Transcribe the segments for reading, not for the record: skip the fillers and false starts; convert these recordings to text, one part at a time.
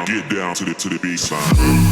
Get down to the baseline.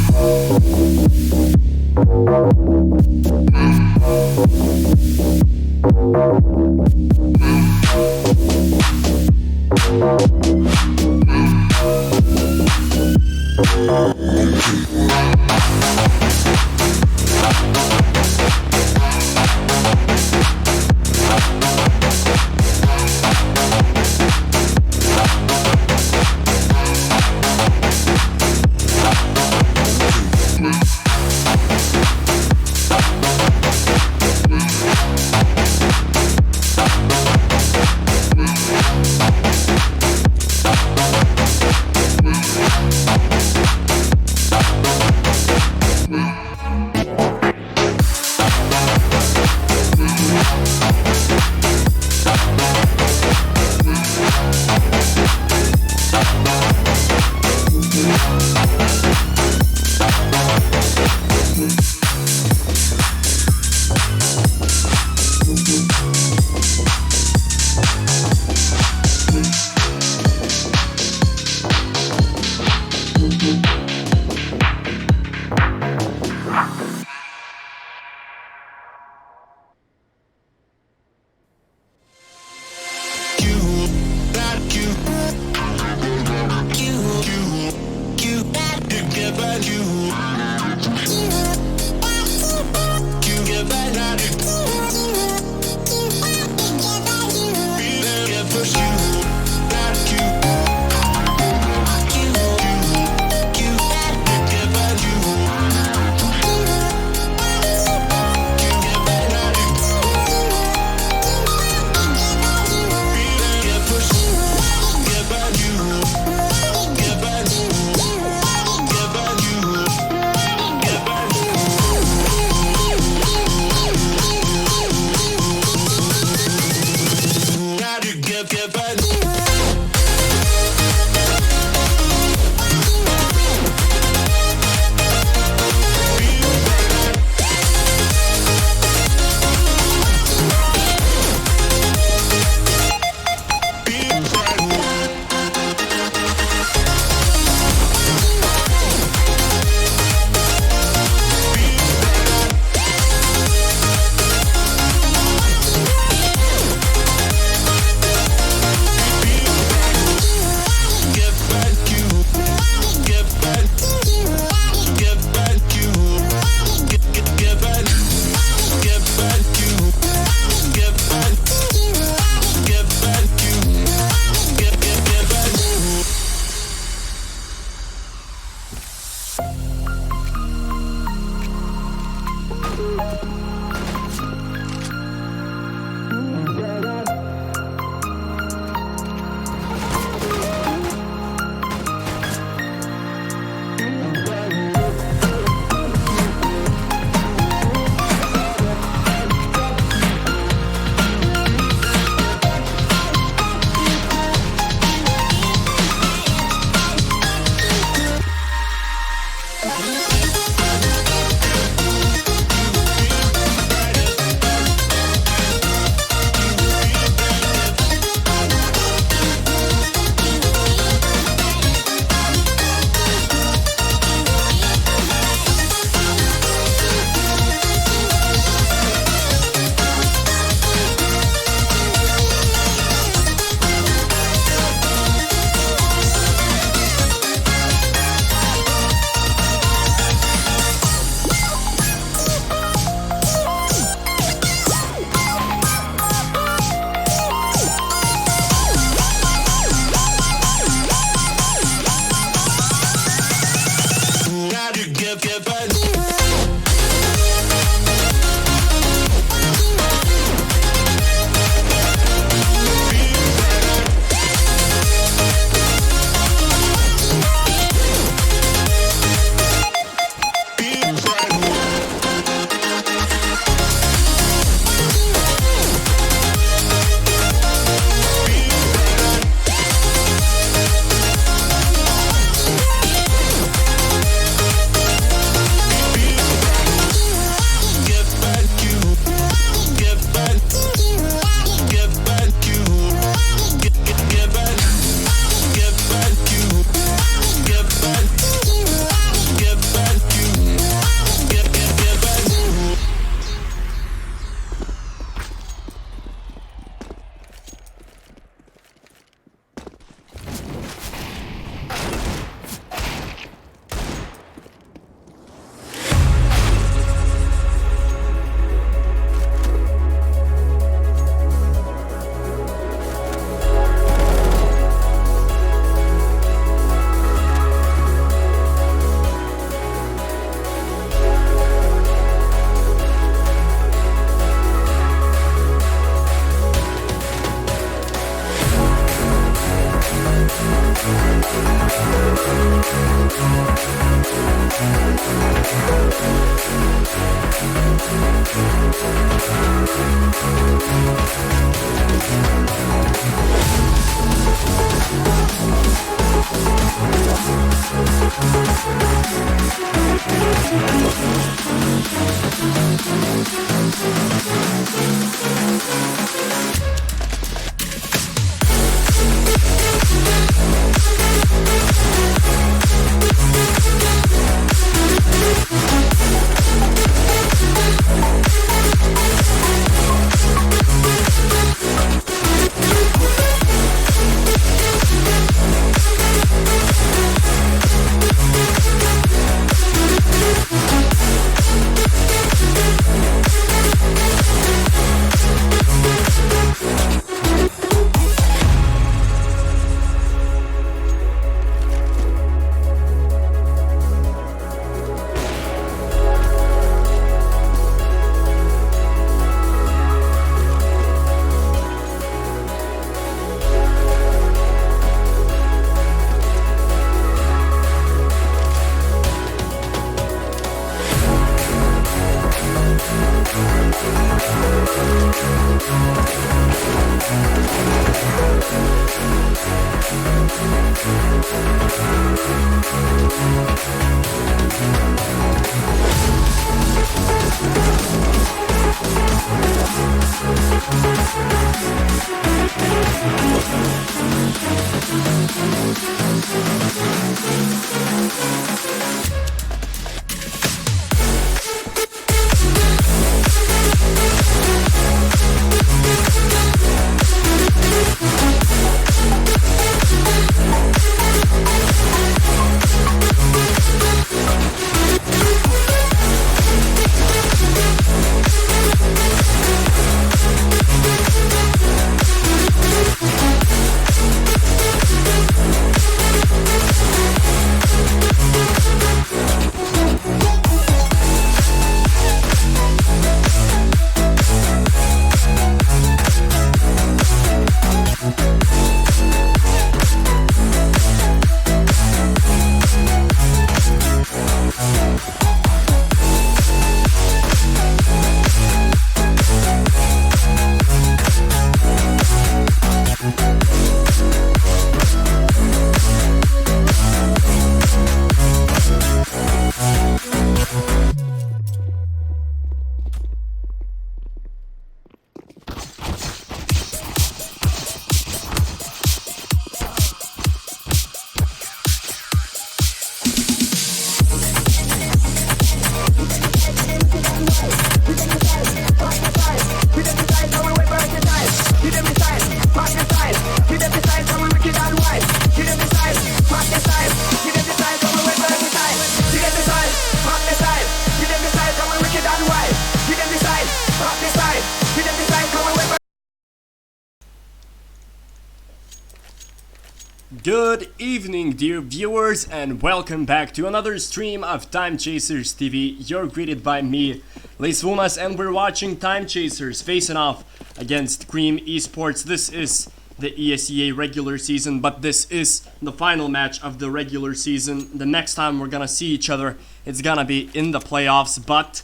Good evening, dear viewers, and welcome back to another stream of Timechasers TV. You're greeted by me, Les Wumas, and we're watching Timechasers facing off against Cream eSports. This is the ESEA regular season, but this is the final match of the regular season. The next time we're gonna see each other, it's gonna be in the playoffs, but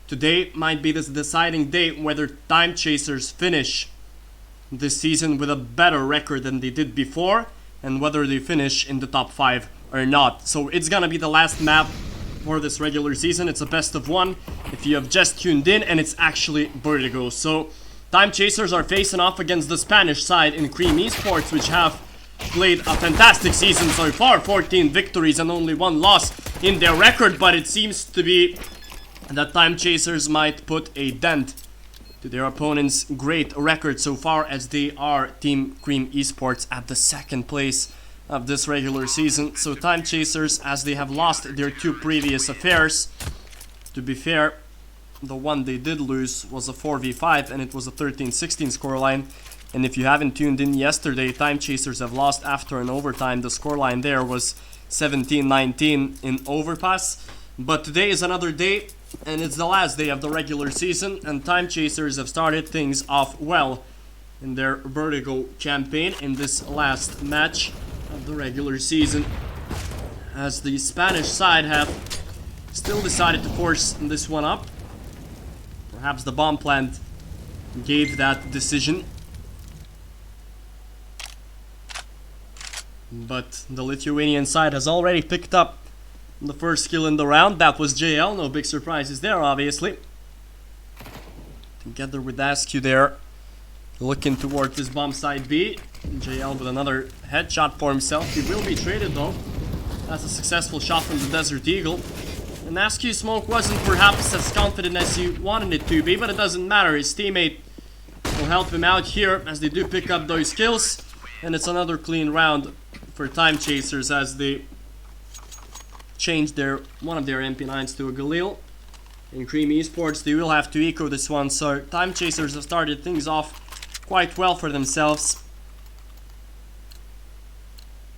today might be the deciding day whether Timechasers finish this season with a better record than they did before, and whether they finish in the top 5 or not. So it's gonna be the last map for this regular season. It's a best of one if you have just tuned in, and it's actually Vertigo. So Timechasers are facing off against the Spanish side in Cream eSports, which have played a fantastic season so far. 14 victories and only 1 loss in their record, but it seems to be that Timechasers might put a dent to their opponent's great record so far, as they are Team Cream eSports at the 2nd place of this regular season. So Timechasers, as they have lost their 2 previous affairs, to be fair, the one they did lose was a 4v5 and it was a 13-16 scoreline. And if you haven't tuned in yesterday, Timechasers have lost after an overtime. The scoreline there was 17-19 in overpass. But today is another day, and it's the last day of the regular season, and Timechasers have started things off well in their Vertigo campaign in this last match of the regular season, as the Spanish side have still decided to force this one up. Perhaps the bomb plant gave that decision, but the Lithuanian side has already picked up the first kill in the round. That was JL, no big surprises there, obviously. together with Askew there. Looking toward this bomb side B. JL with another headshot for himself. He will be traded though. That's a successful shot from the Desert Eagle. And Askew's smoke wasn't perhaps as confident as you wanted it to be, but it doesn't matter. His teammate will help him out here as they do pick up those kills. And it's another clean round for Timechasers as they change one of their MP9s to a Galil. In Cream eSports, they will have to eco this one, so Timechasers have started things off quite well for themselves.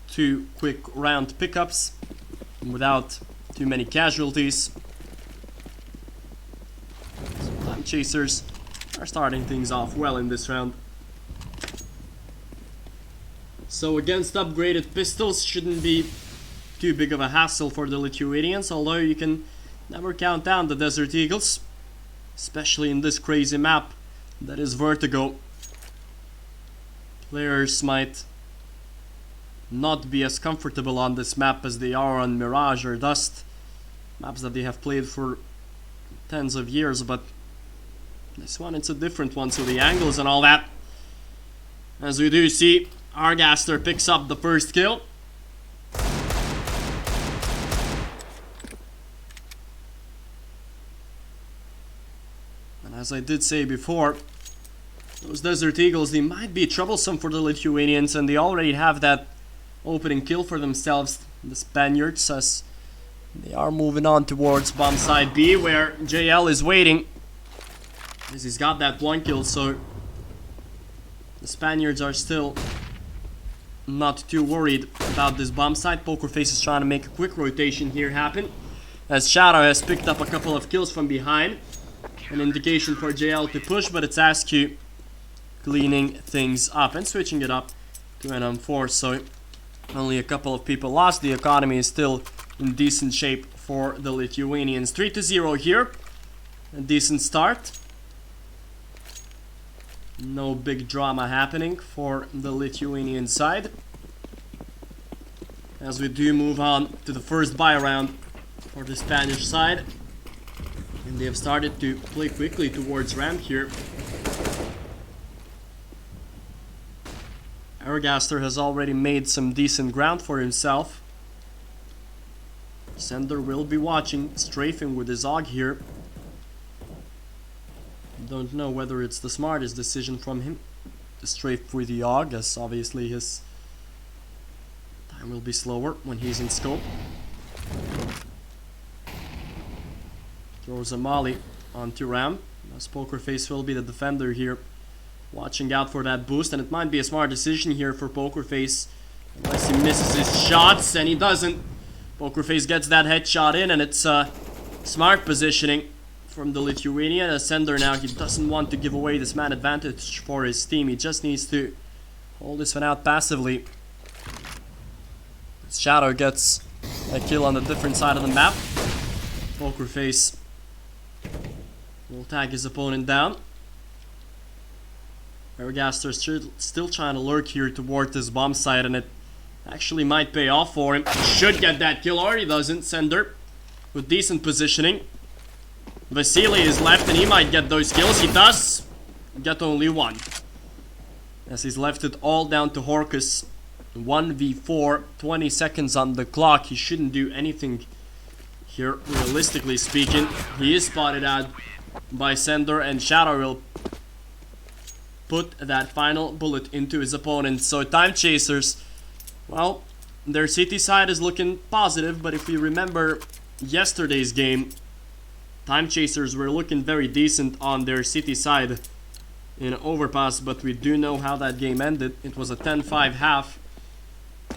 2 quick round pickups without too many casualties. So Timechasers are starting things off well in this round. So against upgraded pistols shouldn't be too big of a hassle for the Lithuanians, although you can never count down the Desert Eagles, especially in this crazy map that is Vertigo. Players might not be as comfortable on this map as they are on Mirage or Dust, maps that they have played for tens of years, but this one it's a different one, so the angles and all that. As we do see, Argaster picks up the first kill. And as I did say before, those Desert Eagles, they might be troublesome for the Lithuanians, and they already have that opening kill for themselves, the Spaniards, as they are moving on towards bomb side B, where JL is waiting, as he's got that 1 kill, so the Spaniards are still not too worried about this bomb site. Pokerface is trying to make a quick rotation here happen, as Shadow has picked up a couple of kills from behind. An indication for JL to push, but it's Askew cleaning things up and switching it up to an M4, so only a couple of people lost. The economy is still in decent shape for the Lithuanians. 3-0 here. A decent start. No big drama happening for the Lithuanian side. As we do move on to the first buy round for the Spanish side. And they have started to play quickly towards ramp here. Argaster has already made some decent ground for himself. Sender will be watching, strafing with his AUG here. Don't know whether it's the smartest decision from him to strafe with the AUG, as obviously his time will be slower when he's in scope. Throws a molly onto Ram, as Pokerface will be the defender here, watching out for that boost, and it might be a smart decision here for Pokerface unless he misses his shots, and he doesn't. Pokerface gets that headshot in, and it's smart positioning from the Lithuanian. As Sender now, he doesn't want to give away this man advantage for his team. He just needs to hold this one out passively. Shadow gets a kill on the different side of the map. Pokerface will tag his opponent down. Argaster still trying to lurk here toward this bomb site, and it actually might pay off for him. Should get that kill, or he doesn't. Sender with decent positioning. Vasily is left, and he might get those kills. He does get only 1, as he's left it all down to Horkus. 1v4, 20 seconds on the clock. He shouldn't do anything here, realistically speaking. He is spotted out by Sender, and Shadow will put that final bullet into his opponent. So Timechasers, well, their city side is looking positive, but if we remember yesterday's game, Timechasers were looking very decent on their city side in Overpass, but we do know how that game ended. It was a 10-5 half.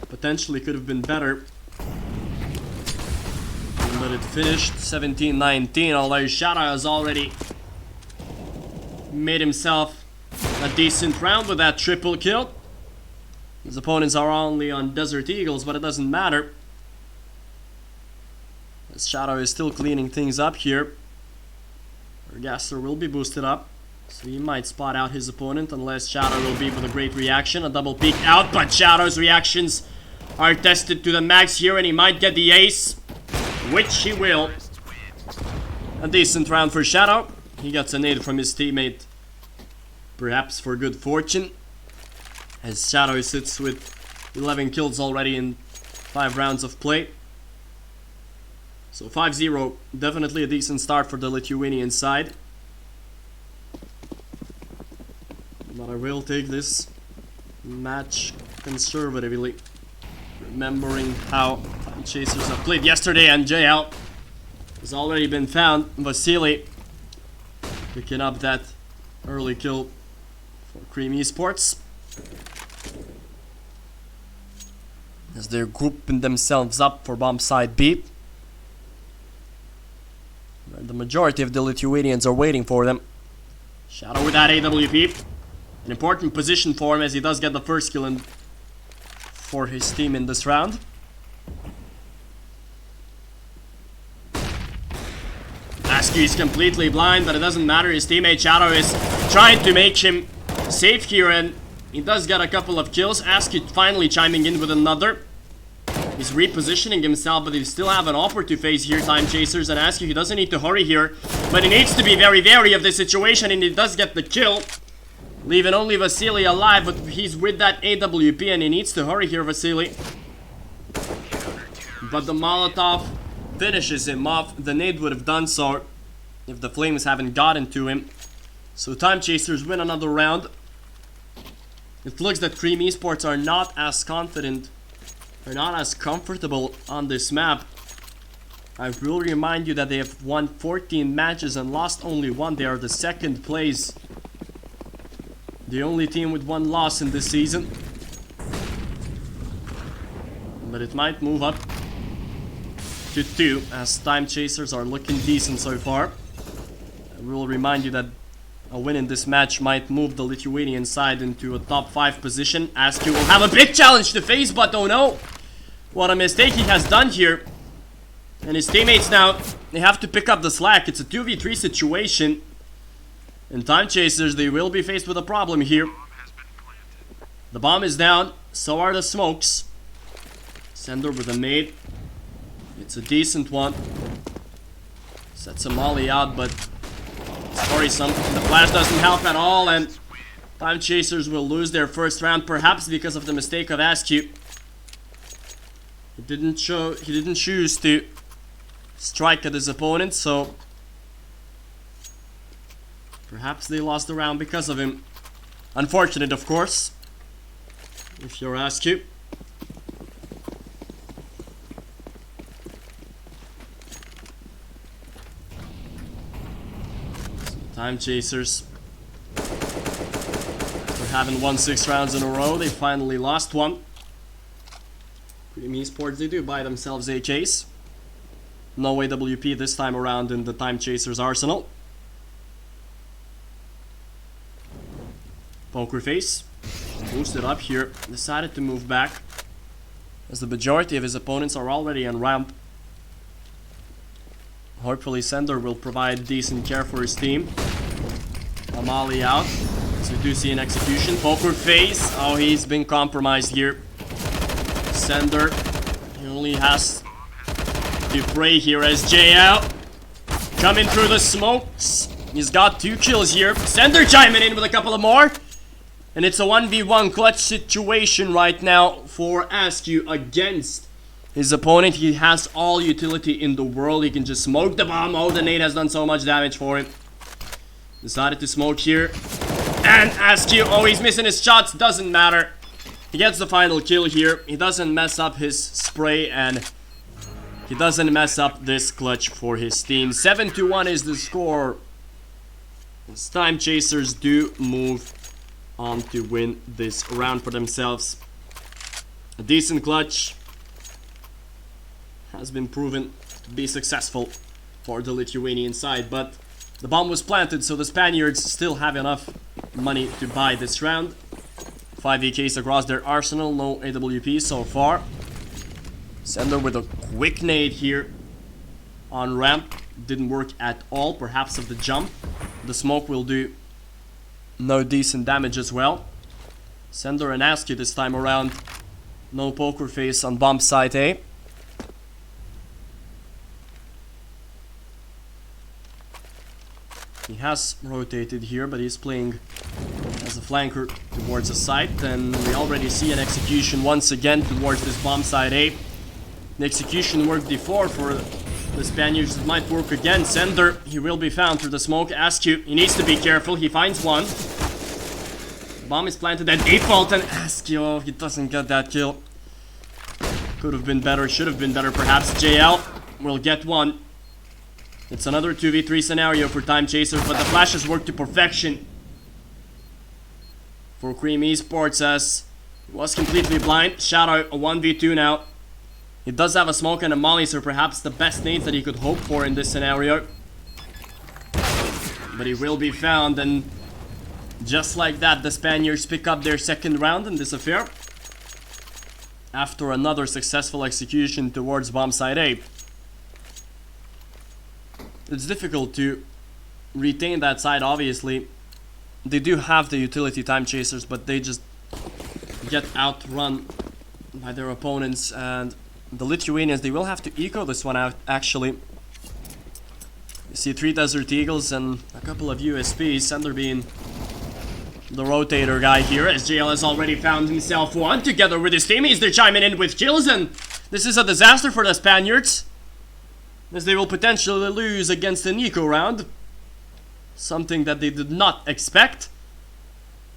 Potentially could have been better, but it finished 17-19, although Shadow has already made himself a decent round with that triple kill. His opponents are only on Desert Eagles, but it doesn't matter, as Shadow is still cleaning things up here. Argaster will be boosted up, so he might spot out his opponent, unless Shadow will be with a great reaction. A double peek out, but Shadow's reactions are tested to the max here, and he might get the ace, which he will. A decent round for Shadow. He gets a nade from his teammate perhaps for good fortune, as Shadow sits with 11 kills already in 5 rounds of play. So 5-0, definitely a decent start for the Lithuanian side. But I will take this match conservatively, remembering how Timechasers have played yesterday, and JL has already been found. Vasily picking up that early kill for Cream eSports, as they're grouping themselves up for bomb side B. The majority of the Lithuanians are waiting for them. Shadow with that AWP. An important position for him, as he does get the first kill in for his team in this round. Askew is completely blind, but it doesn't matter. His teammate Shadow is trying to make him safe here, and he does get a couple of kills. Askew finally chiming in with another. He's repositioning himself, but he still have an offer to face here, Timechasers. And Askew, he doesn't need to hurry here, but he needs to be very wary of the situation, and he does get the kill, leaving only Vasily alive, but he's with that AWP, and he needs to hurry here, Vasily. But the Molotov finishes him off. The nade would have done so if the flames haven't gotten to him. So Timechasers win another round. It looks that Cream eSports are not as confident, are not as comfortable on this map. I will remind you that they have won 14 matches and lost only 1. They are the second place, the only team with 1 loss in this season. But it might move up to 2, as Timechasers are looking decent so far. I will remind you that a win in this match might move the Lithuanian side into a top 5 position. Askew will have a big challenge to face, but oh no! What a mistake he has done here. And his teammates now, they have to pick up the slack. It's a 2v3 situation. And Timechasers, they will be faced with a problem here. The bomb is down, so are the smokes. Sender with a nade. It's a decent one. Sets a molly out, but sorry, the flash doesn't help at all, and Timechasers will lose their first round, perhaps because of the mistake of Askew. He didn't choose to strike at his opponent, so perhaps they lost the round because of him. Unfortunate, of course, if you're Askew. Timechasers, after having won 6 rounds in a row, they finally lost one. Cream eSports, they do buy themselves a chase. No AWP this time around in the Timechasers arsenal. Poker face, boosted up here, decided to move back, as the majority of his opponents are already on ramp. Hopefully Sender will provide decent care for his team. Amali out, so we do see an execution. Poker face, oh, he's been compromised here. Sender, he only has to pray here as JL coming through the smokes. He's got 2 kills here. Sender chiming in with a couple of more. And it's a 1v1 clutch situation right now for Askew against his opponent. He has all utility in the world. He can just smoke the bomb. Oh, the nade has done so much damage for him. Decided to smoke here. And Askew, oh, he's missing his shots. Doesn't matter. He gets the final kill here. He doesn't mess up his spray, and he doesn't mess up this clutch for his team. 7-1 is the score. As Timechasers do move on to win this round for themselves. A decent clutch has been proven to be successful for the Lithuanian side, but the bomb was planted, so the Spaniards still have enough money to buy this round. 5 EKs across their arsenal, no AWP so far. Sender with a quick nade here on ramp. Didn't work at all, perhaps of the jump. The smoke will do no decent damage as well. Sender and Askew this time around. No poker face on bomb site A. He has rotated here, but he's playing flanker towards the site, and we already see an execution once again towards this bomb site A. The execution worked before for the Spaniards. It might work again. Sender, he will be found through the smoke. Askew, he needs to be careful. He finds one. Bomb is planted at default, and Askew, oh, he doesn't get that kill. Could have been better, should have been better perhaps. JL will get one. It's another 2v3 scenario for Timechasers, but the flashes work to perfection for Cream eSports, as he was completely blind. Shadow, a 1v2 now. He does have a smoke and a molly, so perhaps the best nades that he could hope for in this scenario. But he will be found, and just like that, the Spaniards pick up their second round in this affair, after another successful execution towards bomb site A. It's difficult to retain that side, obviously. They do have the utility Timechasers, but they just get outrun by their opponents, and the Lithuanians, they will have to eco this one out, actually. You see 3 Desert Eagles and a couple of USPs, Sender being the rotator guy here, as JL has already found himself one. Together with his teammates, they're chiming in with kills, and this is a disaster for the Spaniards, as they will potentially lose against an eco round. Something that they did not expect.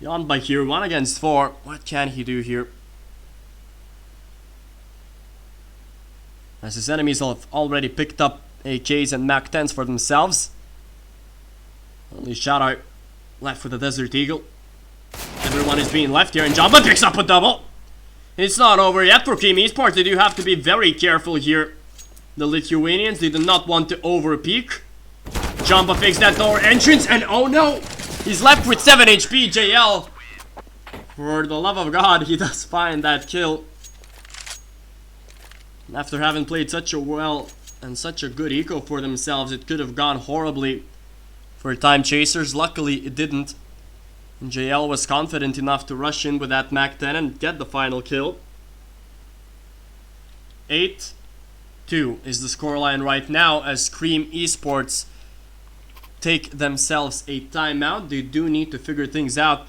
Beyond by here, 1 against 4. What can he do here? As his enemies have already picked up AKs and MAC 10s for themselves. Only Shadow left with the Desert Eagle. Everyone is being left here, and Jamba picks up a double. It's not over yet for Cream eSports. They do have to be very careful here. The Lithuanians, they do not want to overpeak. Jamba fakes that door entrance, and oh no! He's left with 7 HP, JL. For the love of God, he does find that kill. After having played such a well and such a good eco for themselves, it could have gone horribly for Timechasers. Luckily, it didn't. And JL was confident enough to rush in with that MAC 10 and get the final kill. 8-2 is the scoreline right now, as Cream eSports take themselves a timeout. They do need to figure things out.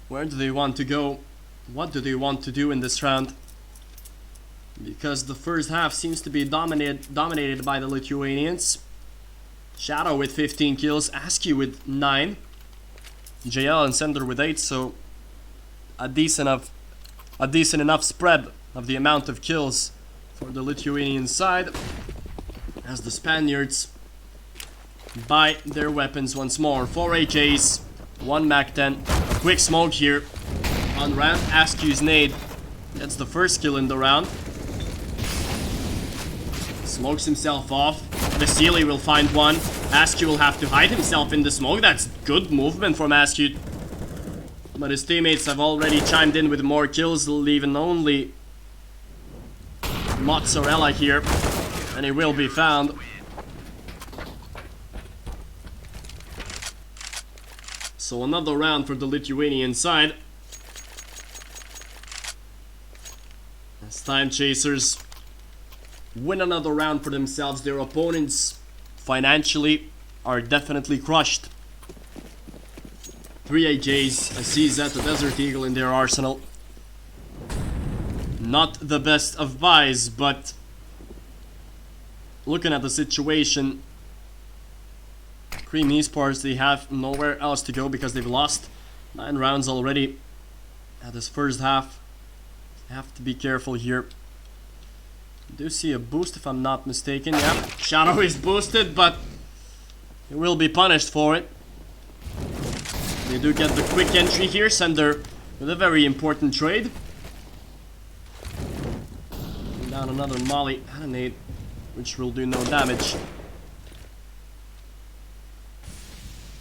Where do they want to go? What do they want to do in this round? Because the first half seems to be dominated by the Lithuanians. Shadow with 15 kills, Askew with 9, JL and Sender with 8, so a decent enough spread of the amount of kills for the Lithuanian side, as the Spaniards buy their weapons once more. 4 AKs, 1 MAC 10, a quick smoke here on round. Askew's nade gets the first kill in the round. Smokes himself off. Vasily will find one. Askew will have to hide himself in the smoke. That's good movement from Askew. But his teammates have already chimed in with more kills, leaving only Mozzarella here. And he will be found. So another round for the Lithuanian side. As Timechasers win another round for themselves, their opponents financially are definitely crushed. 3 AJs, a CZ, a Desert Eagle in their arsenal. Not the best of buys, but looking at the situation, Cream eSports, they have nowhere else to go because they've lost 9 rounds already at this first half. They have to be careful here. I do see a boost if I'm not mistaken. Yeah, Shadow is boosted, but he will be punished for it. They do get the quick entry here. Sender with a very important trade. Down another molly and a nade, which will do no damage.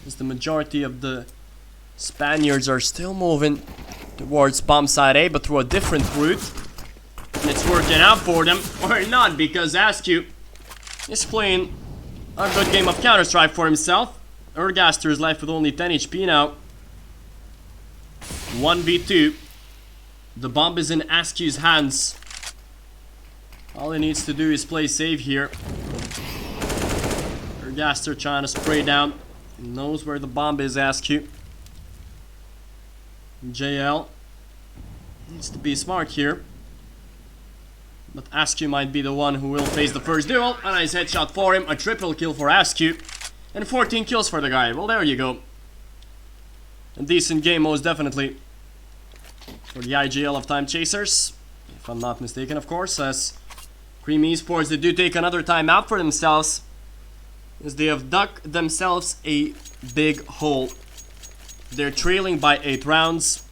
As the majority of the Spaniards are still moving towards bomb side A, but through a different route. And it's working out for them, or not, because Askew is playing a good game of Counter-Strike for himself. Ergaster is left with only 10 HP now. 1v2. The bomb is in Askew's hands. All he needs to do is play safe here. Ergaster trying to spray down knows where the bomb is, Askew. JL needs to be smart here. But Askew might be the one who will face the first duel. A nice headshot for him, a triple kill for Askew. And 14 kills for the guy. Well, there you go. A decent game, most definitely, for the IGL of Timechasers. If I'm not mistaken, of course, as Cream eSports, they do take another timeout for themselves, as they have dug themselves a big hole. They're trailing by 8 rounds.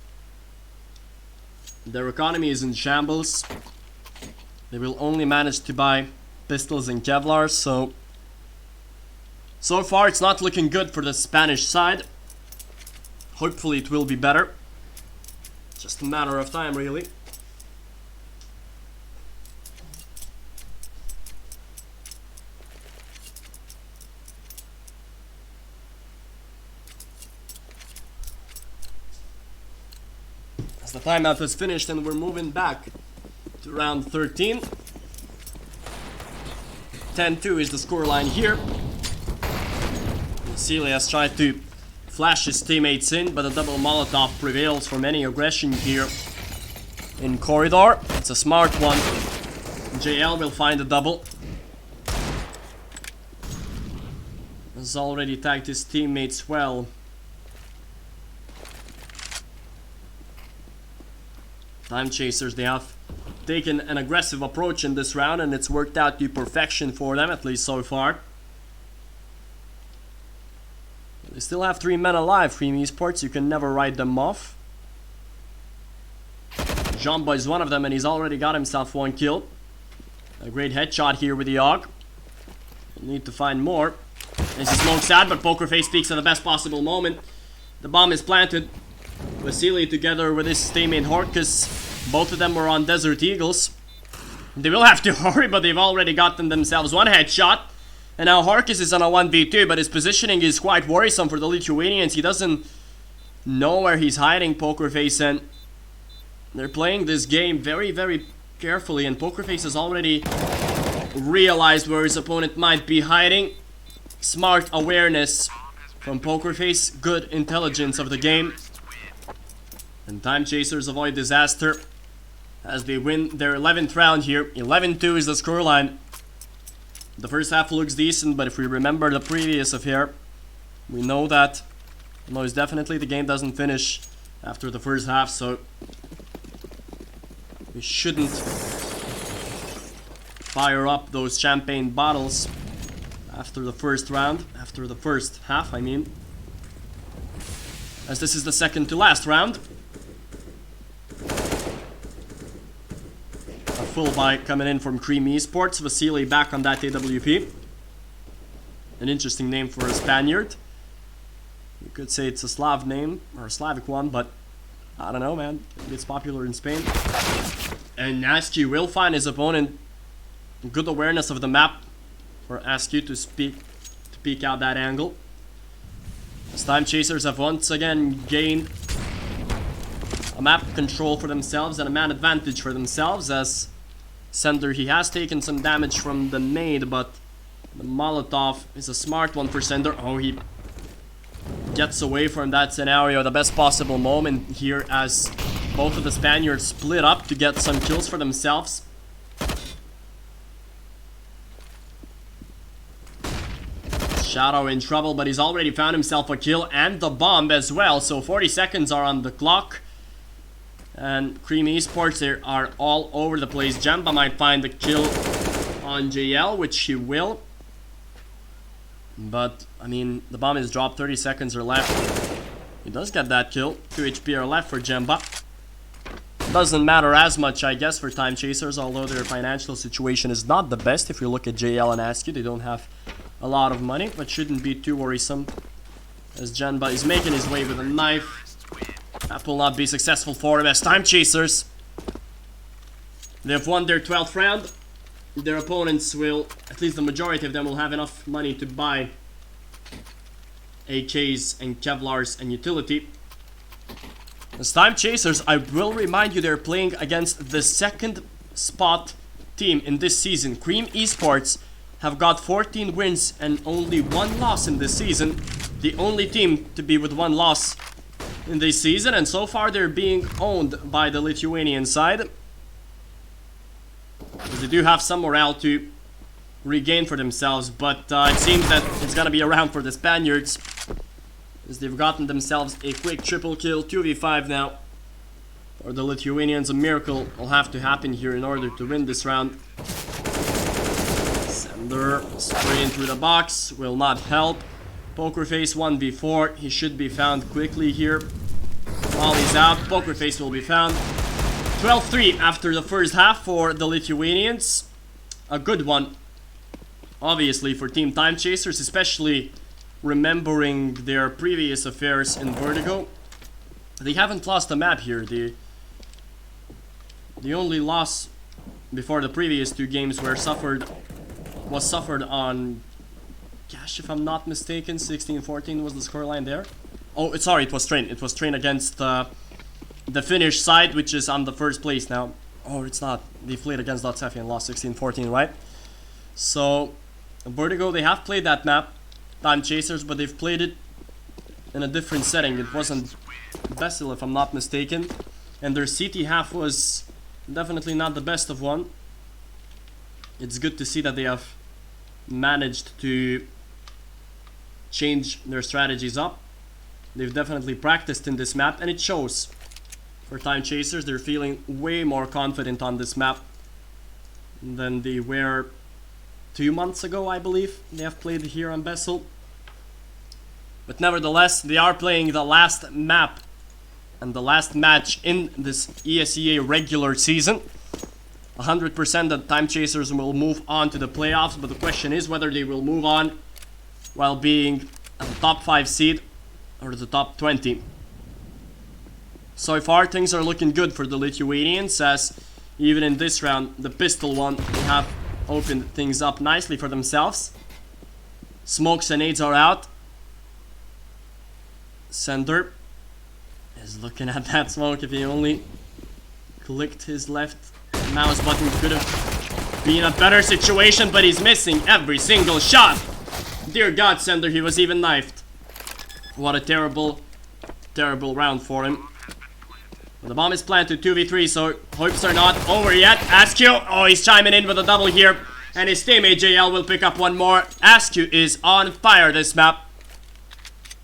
Their economy is in shambles. They will only manage to buy pistols and Kevlars, so far it's not looking good for the Spanish side. Hopefully it will be better. Just a matter of time, really. As the timeout is finished and we're moving back to round 13. 10-2 is the scoreline here. ESEA has tried to flash his teammates in, but a double Molotov prevails from any aggression here in corridor. It's a smart one. JL will find a double. Has already tagged his teammates well. Timechasers, they have taken an aggressive approach in this round, and it's worked out to perfection for them, at least so far. They still have 3 men alive, Cream eSports. You can never write them off. Jumba is one of them, and he's already got himself 1 kill. A great headshot here with the AUG. Need to find more. This is smokes out, but Pokerface speaks at the best possible moment. The bomb is planted. Vasily together with his teammate Horkus. Both of them were on Desert Eagles. They will have to hurry, but they've already gotten themselves 1 headshot. And now Horkus is on a 1v2, but his positioning is quite worrisome for the Lithuanians. He doesn't know where he's hiding, Pokerface, and they're playing this game very, very carefully, and Pokerface has already realized where his opponent might be hiding. Smart awareness from Pokerface, good intelligence of the game. And Timechasers avoid disaster as they win their 11th round here. 11-2 is the scoreline. The first half looks decent, but if we remember the previous affair, we know that most definitely the game doesn't finish after the first half, so we shouldn't fire up those champagne bottles after the first round, after the first half, I mean, as this is the second to last round. A full buy coming in from Cream eSports. Vasily back on that AWP. An interesting name for a Spaniard. You could say it's a Slav name, or a Slavic one, but I don't know, man. It's popular in Spain. And Askew will find his opponent. Good awareness of the map for Askew to peek out that angle. As Timechasers have once again gained a map control for themselves and a man advantage for themselves, as Sender, he has taken some damage from the nade, but the Molotov is a smart one for Sender. Oh, he gets away from that scenario, the best possible moment here, as both of the Spaniards split up to get some kills for themselves. Shadow in trouble, but he's already found himself a kill and the bomb as well, so 40 seconds are on the clock. And Cream eSports, they are all over the place. Jamba might find the kill on JL, which he will. But, I mean, the bomb is dropped, 30 seconds are left. He does get that kill. 2 HP are left for Jamba. Doesn't matter as much, I guess, for Timechasers, although their financial situation is not the best. If you look at JL and Askew, they don't have a lot of money, but shouldn't be too worrisome, as Jamba is making his way with a knife. That will not be successful for him, as Timechasers, they have won their 12th round. Their opponents will, at least the majority of them, will have enough money to buy AKs and Kevlars and utility. As Timechasers, I will remind you, they're playing against the second spot team in this season. Cream eSports have got 14 wins and only 1 loss in this season. the only team to be with 1 loss in this season, and so far they're being owned by the Lithuanian side. They do have some morale to regain for themselves, but it seems that it's gonna be around for the Spaniards, as they've gotten themselves a quick triple kill. 2v5 now. For the Lithuanians, a miracle will have to happen here in order to win this round. Sender spraying through the box will not help. Pokerface 1v4. He should be found quickly here. While he's out, Pokerface will be found. 12-3 after the first half for the Lithuanians. A good one, obviously, for Team Timechasers, especially remembering their previous affairs in Vertigo. They haven't lost a map here. The only loss before the previous 2 games was suffered on, gosh, if I'm not mistaken, 16-14 was the scoreline there. Oh, sorry, it was Train. It was Train against the Finnish side, which is on the first place now. Oh, it's not. They played against Dotsefi and lost 16-14, right? So, Vertigo, they have played that map, Timechasers, but they've played it in a different setting. It wasn't Bessel, if I'm not mistaken. And their CT half was definitely not the best of one. It's good to see that they have managed to change their strategies up. They've definitely practiced in this map, and it shows. For Timechasers, they're feeling way more confident on this map than they were 2 months ago, I believe. They have played here on Bessel. But nevertheless, they are playing the last map and the last match in this ESEA regular season. 100% that Timechasers will move on to the playoffs, but the question is whether they will move on while being at the top 5 seed or the top 20. So far, things are looking good for the Lithuanians, as even in this round, the pistol one, they have opened things up nicely for themselves. Smokes and nades are out. Sender is looking at that smoke. If he only clicked his left mouse button, could have been a better situation, but he's missing every single shot. Dear God, Sender, he was even knifed. What a terrible, terrible round for him. The bomb is planted, 2v3, so hopes are not over yet. Askew, oh, he's chiming in with a double here, and his teammate JL will pick up one more. Askew is on fire this map.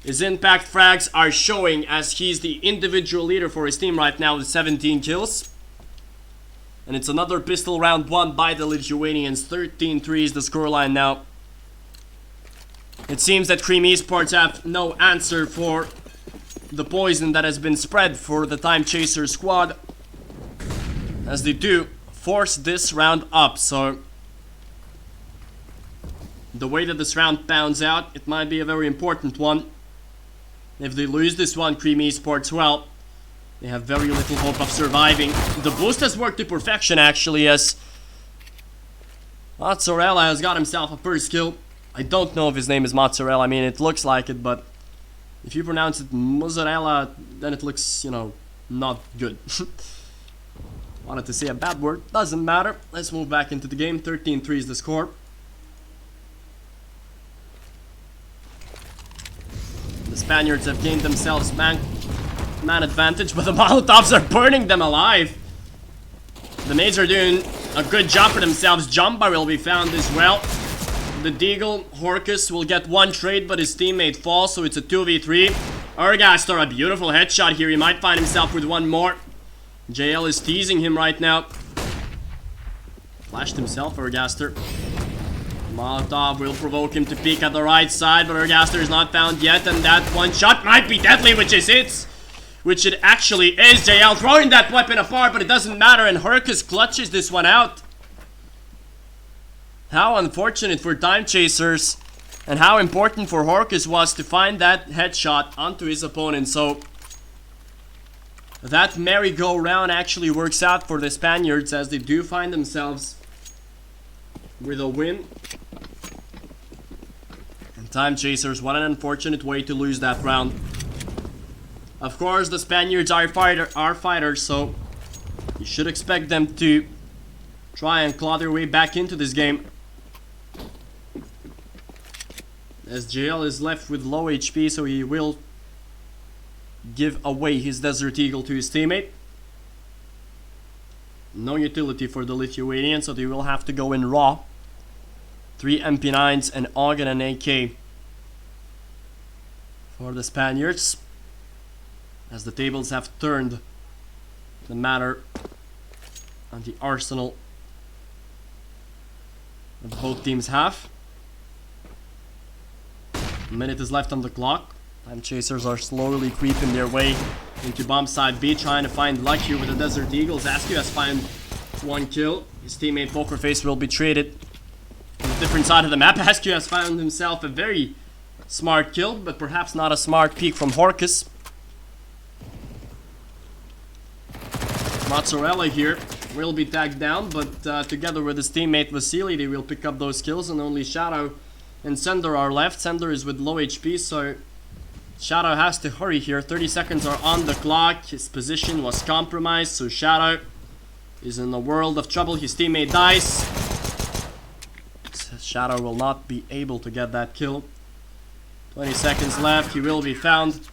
His impact frags are showing, as he's the individual leader for his team right now with 17 kills. And it's another pistol round won by the Lithuanians. 13-3 is the scoreline now. It seems that Cream eSports have no answer for the poison that has been spread for the Timechaser squad, as they do force this round up. So the way that this round pounds out, it might be a very important one. If they lose this one, Cream eSports, well, they have very little hope of surviving. The boost has worked to perfection, actually, as Mozzarella has got himself a first kill. I don't know if his name is Mozzarella. I mean, it looks like it, but if you pronounce it Mozzarella, then it looks, you know, not good. Wanted to say a bad word. Doesn't matter. Let's move back into the game. 13-3 is the score. The Spaniards have gained themselves man advantage, but the Molotovs are burning them alive. The nades are doing a good job for themselves. Jumba will be found as well. The Deagle, Horkus will get one trade, but his teammate falls, so it's a 2v3. Ergaster, a beautiful headshot here. He might find himself with one more. JL is teasing him right now. Flashed himself, Ergaster. Molotov will provoke him to peek at the right side, but Ergaster is not found yet, and that one shot might be deadly, which is it. Which it actually is. JL throwing that weapon afar, but it doesn't matter, and Horkus clutches this one out. How unfortunate for Timechasers, and how important for Horkus was to find that headshot onto his opponent. So that merry-go-round actually works out for the Spaniards, as they do find themselves with a win. And Timechasers, what an unfortunate way to lose that round. Of course, the Spaniards are fighters, so you should expect them to try and claw their way back into this game. as JL is left with low HP, so he will give away his Desert Eagle to his teammate. No utility for the Lithuanian, so they will have to go in raw. 3 MP9s, an AUG and an AK for the Spaniards, as the tables have turned the matter on the arsenal that both teams have. A minute is left on the clock. Timechasers are slowly creeping their way into bomb side B, trying to find luck here with the Desert Eagles. Askew has found 1 kill. His teammate Pokerface will be traded on a different side of the map. Askew has found himself a very smart kill, but perhaps not a smart peek from Horkus. Mozzarella here will be tagged down, but together with his teammate Vasily, they will pick up those kills, and only Shadow and Sender are left. Sender is with low HP, so Shadow has to hurry here. 30 seconds are on the clock. His position was compromised, so Shadow is in a world of trouble. His teammate dies. Shadow will not be able to get that kill. 20 seconds left. He will be found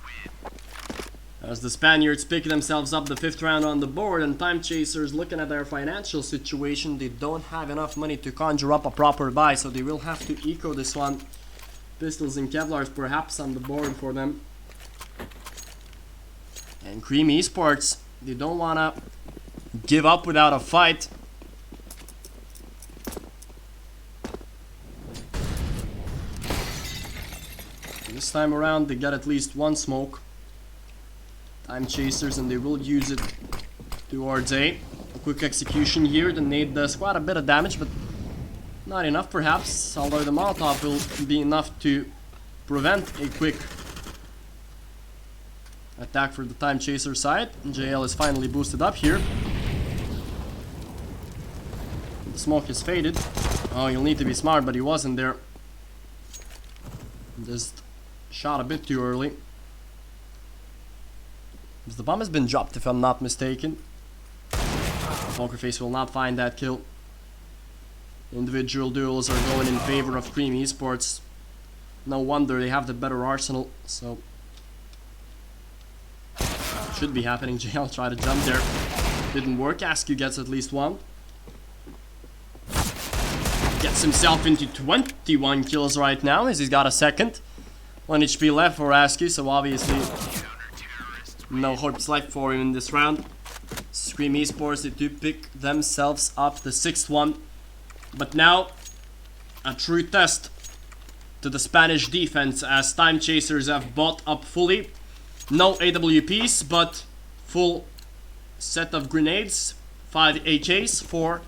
as the Spaniards pick themselves up the 5th round on the board, and Timechasers, looking at their financial situation, they don't have enough money to conjure up a proper buy, so they will have to eco this one. Pistols and Kevlars perhaps on the board for them. And Cream Esports, they don't want to give up without a fight. This time around they got at least 1 smoke. Timechasers, and they will use it towards A. A quick execution here. The nade does quite a bit of damage, but not enough perhaps, although the Molotov will be enough to prevent a quick attack for the Timechaser side. JL is finally boosted up here. The smoke is faded. Oh, you'll need to be smart, but he wasn't there. Just shot a bit too early. The bomb has been dropped, if I'm not mistaken. Pokerface will not find that kill. Individual duels are going in favor of Cream Esports. No wonder, they have the better arsenal, so it should be happening. JL tried to jump there. Didn't work. Askew gets at least 1. Gets himself into 21 kills right now, as he's got a 2nd. 1 HP left for Askew, so obviously no hopes left for him in this round. Scream Esports, they do pick themselves up the 6th one. But now, a true test to the Spanish defense, as Timechasers have bought up fully. No AWPs, but full set of grenades. 5 HAs for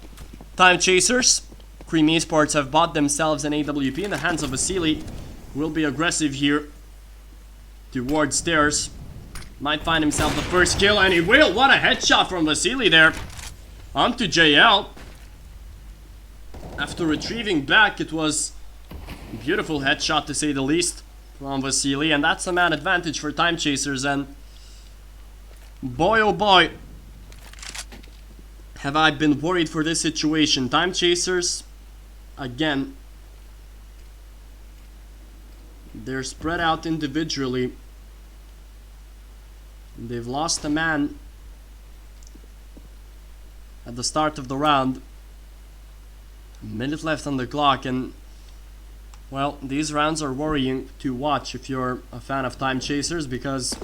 Timechasers. Cream Esports have bought themselves an AWP in the hands of Vasily. Will be aggressive here towards stairs. Might find himself the first kill, and he will. What a headshot from Vasily there. Onto JL. After retrieving back, it was a beautiful headshot to say the least from Vasily, and that's a man advantage for Timechasers. And boy oh boy, have I been worried for this situation. Timechasers, again, they're spread out individually. They've lost a man at the start of the round. A minute left on the clock, and well, these rounds are worrying to watch if you're a fan of Timechasers, because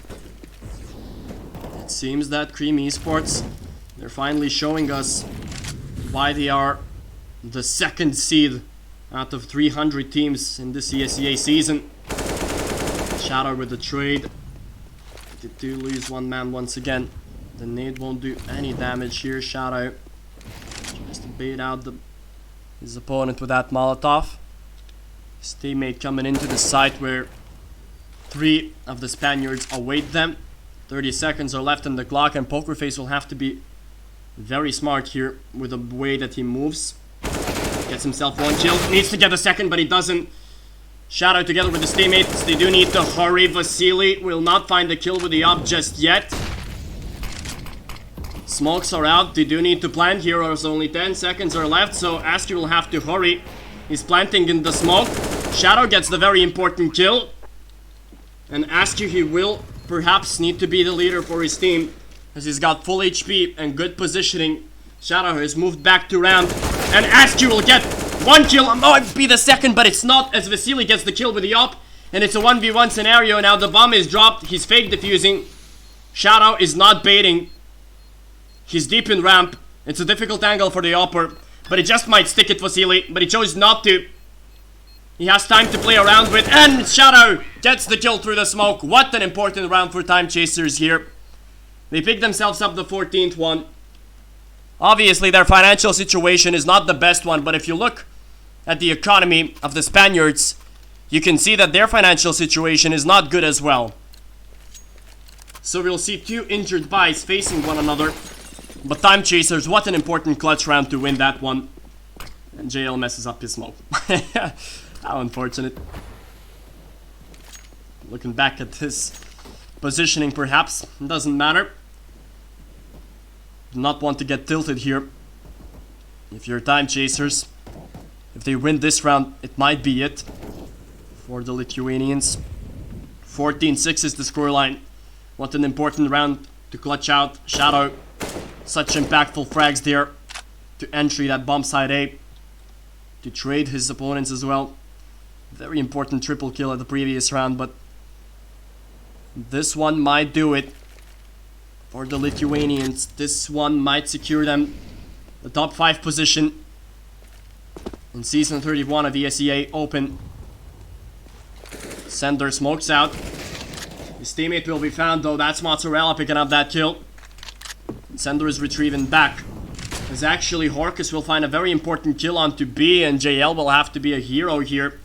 it seems that Cream Esports, they're finally showing us why they are the 2nd seed out of 300 teams in this ESEA season. Shadow with the trade. They do lose 1 man once again. The nade won't do any damage here. Shadow tries to bait out his opponent with that Molotov. His teammate coming into the site where 3 of the Spaniards await them. 30 seconds are left on the clock, and Pokerface will have to be very smart here with the way that he moves. Gets himself 1 kill. Needs to get a 2nd, but he doesn't. Shadow together with his teammates. They do need to hurry. Vasily will not find the kill with the op just yet. Smokes are out. They do need to plant here, as only 10 seconds are left, so Askew will have to hurry. He's planting in the smoke. Shadow gets the very important kill. And Askew, he will perhaps need to be the leader for his team, as he's got full HP and good positioning. Shadow has moved back to ramp, and Askew will get one kill. It might be the second, but it's not, as Vasily gets the kill with the op. And it's a 1v1 scenario. Now the bomb is dropped. He's fake defusing. Shadow is not baiting. He's deep in ramp. It's a difficult angle for the opper, but he just might stick it, Vasily, but he chose not to. He has time to play around with, and Shadow gets the kill through the smoke. What an important round for Timechasers here. They pick themselves up the 14th one. Obviously, their financial situation is not the best one, but if you look at the economy of the Spaniards, you can see that their financial situation is not good as well. So we'll see two injured buys facing one another. But Timechasers, what an important clutch round to win that one. And JL messes up his smoke. How unfortunate. Looking back at his positioning, perhaps, it doesn't matter. Do not want to get tilted here. If you're Timechasers, if they win this round, it might be it for the Lithuanians. 14-6 is the scoreline. What an important round to clutch out. Shadow, such impactful frags there to entry that bomb side A, to trade his opponents as well. Very important triple kill at the previous round, but this one might do it for the Lithuanians. This one might secure them the top 5 position in season 31 of ESEA Open. Sender smokes out. His teammate will be found though. That's Mozzarella picking up that kill. Sender is retrieving back. As actually Horkus will find a very important kill onto B, and JL will have to be a hero here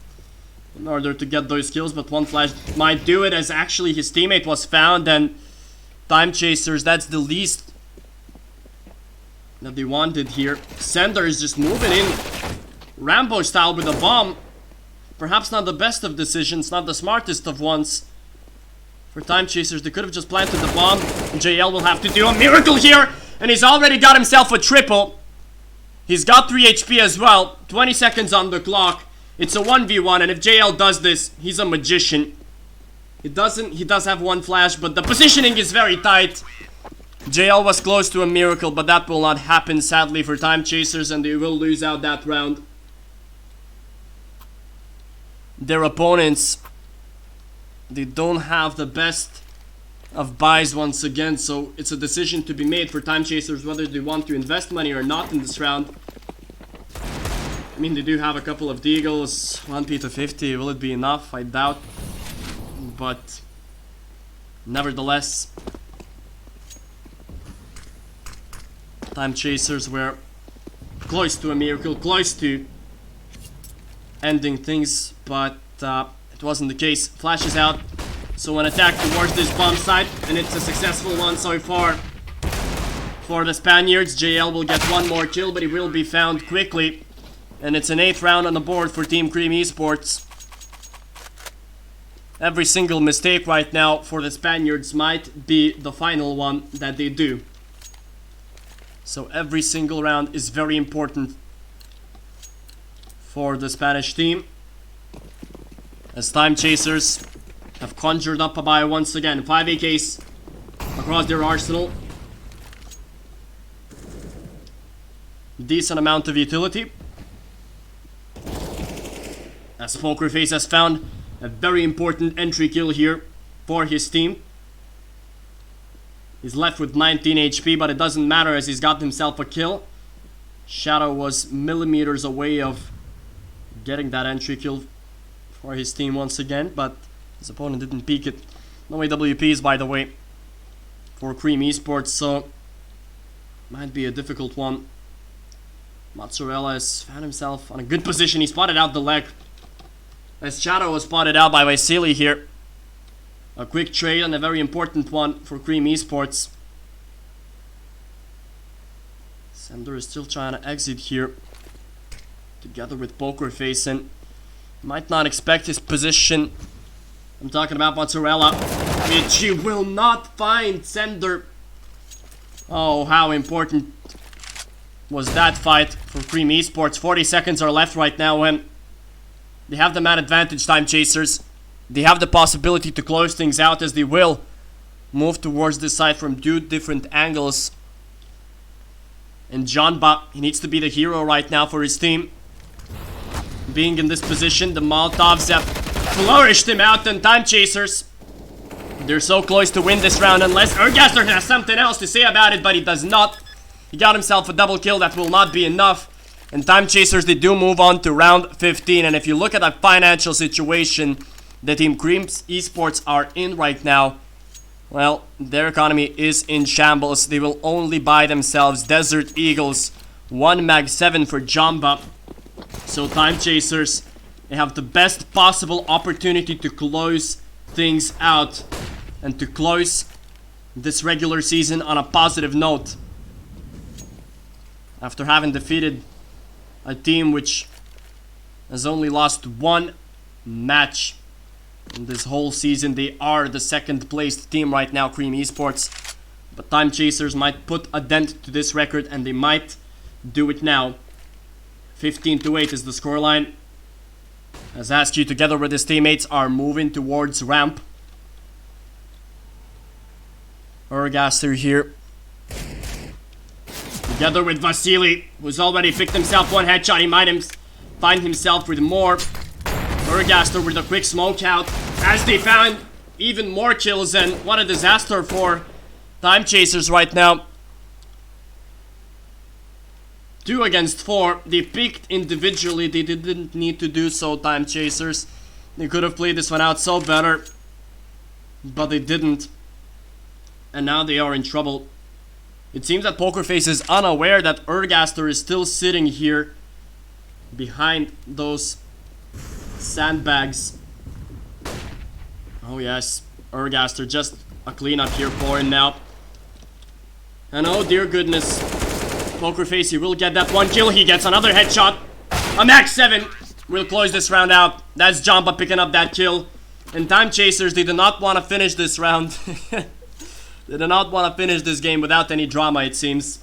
in order to get those kills, but one flash might do it, as actually his teammate was found, and Timechasers, that's the least that they wanted here. Sender is just moving in Rambo style with a bomb. Perhaps not the best of decisions, not the smartest of ones. For Timechasers, they could have just planted the bomb. JL will have to do a miracle here, and he's already got himself a triple. He's got 3 HP as well, 20 seconds on the clock. It's a 1v1, and if JL does this, he's a magician. He does have one flash, but the positioning is very tight. JL was close to a miracle, but that will not happen, sadly, for Timechasers, and they will lose out that round. Their opponents, they don't have the best of buys once again, so it's a decision to be made for Timechasers whether they want to invest money or not in this round. I mean, they do have a couple of deagles, 1p to 50, will it be enough? I doubt. But nevertheless, Timechasers were close to a miracle, close to ending things, but it wasn't the case. Flashes out, so an attack towards this bomb site, and it's a successful one so far for the Spaniards. JL will get one more kill, but he will be found quickly, and it's an 8th round on the board for Team Cream eSports. Every single mistake right now for the Spaniards might be the final one that they do. So every single round is very important for the Spanish team, as Timechasers have conjured up a buy once again. 5 AKs across their arsenal. Decent amount of utility, as Pokerface has found a very important entry kill here for his team. He's left with 19 HP, but it doesn't matter as he's got himself a kill. Shadow was millimeters away of getting that entry kill for his team once again, but his opponent didn't peek it. No AWPs, by the way, for Cream eSports, so might be a difficult one. Mozzarella has found himself on a good position. He spotted out the leg, as Shadow was spotted out by Vasily here. A quick trade and a very important one for Cream eSports. Sender is still trying to exit here together with Pokerface, and might not expect his position. I'm talking about Mozzarella, which he will not find Sender. Oh, how important was that fight for Cream eSports. 40 seconds are left right now, and They have the man advantage, Time Chasers. They have the possibility to close things out as they will move towards this side from two different angles. And Jonba, he needs to be the hero right now for his team. Being in this position, the Molotovs have flourished him out, and Time Chasers, they're so close to win this round unless Ergaster has something else to say about it, but he does not. He got himself a double kill. That will not be enough. And Time Chasers, they do move on to round 15. And if you look at the financial situation that Team Cream eSports are in right now, well, their economy is in shambles. They will only buy themselves Desert Eagles, 1 Mag 7 for Jamba. So Time Chasers, they have the best possible opportunity to close things out and to close this regular season on a positive note. After having defeated a team which has only lost one match in this whole season, they are the second placed team right now, Cream eSports. But Time Chasers might put a dent to this record, and they might do it now. 15-8 is the scoreline, as Askew together with his teammates are moving towards ramp. Ergaster here, together with Vasily, who's already picked himself one headshot. He might find himself with more. Ergaster with a quick smoke out, as they found even more kills, and what a disaster for Time Chasers right now. 2 against 4. They peaked individually. They didn't need to do so, Time Chasers. They could have played this one out so better, but they didn't. And now they are in trouble. It seems that Pokerface is unaware that Ergaster is still sitting here behind those sandbags. Oh yes, Ergaster, just a cleanup here for him now. And oh dear goodness, Pokerface, he will get that one kill. He gets another headshot. A Max 7 will close this round out. That's Jamba picking up that kill. And Time Chasers, they do not want to finish this round. They do not want to finish this game without any drama, it seems.